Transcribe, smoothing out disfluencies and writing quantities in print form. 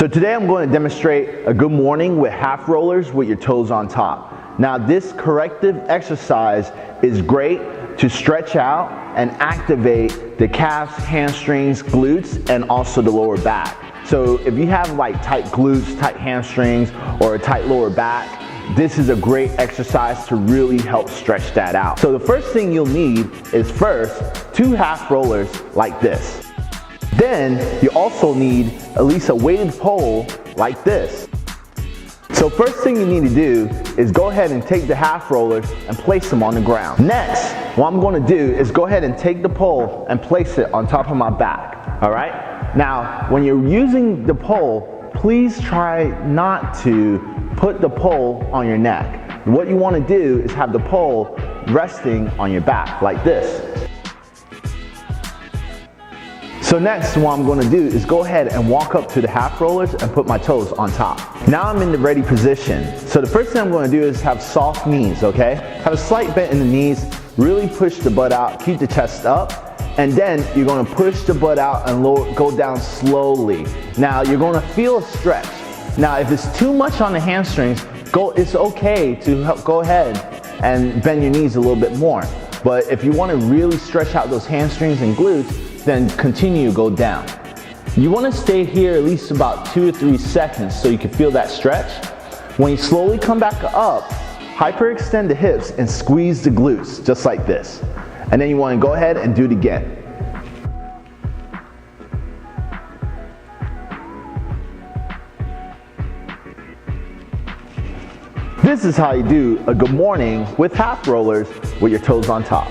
So today I'm going to demonstrate a good morning with half rollers with your toes on top. Now this corrective exercise is great to stretch out and activate the calves, hamstrings, glutes, and also the lower back. So if you have like tight glutes, tight hamstrings, or a tight lower back, this is a great exercise to really help stretch that out. So the first thing you'll need is first 2 half rollers like this. Then you also need at least a weighted pole like this. So first thing you need to do is go ahead and take the half rollers and place them on the ground. Next, what I'm going to do is go ahead and take the pole and place it on top of my back. Alright? Now, when you're using the pole, please try not to put the pole on your neck. What you want to do is have the pole resting on your back like this. So next, what I'm going to do is go ahead and walk up to the half rollers and put my toes on top. Now I'm in the ready position. So the first thing I'm going to do is have soft knees, okay? Have a slight bend in the knees, really push the butt out, keep the chest up, and then you're going to push the butt out and go down slowly. Now you're going to feel a stretch. Now if it's too much on the hamstrings, it's okay to go ahead and bend your knees a little bit more. But if you want to really stretch out those hamstrings and glutes, then continue to go down. You want to stay here at least about 2 or 3 seconds so you can feel that stretch. When you slowly come back up, hyperextend the hips and squeeze the glutes just like this. And then you want to go ahead and do it again. This is how you do a good morning with half rollers with your toes on top.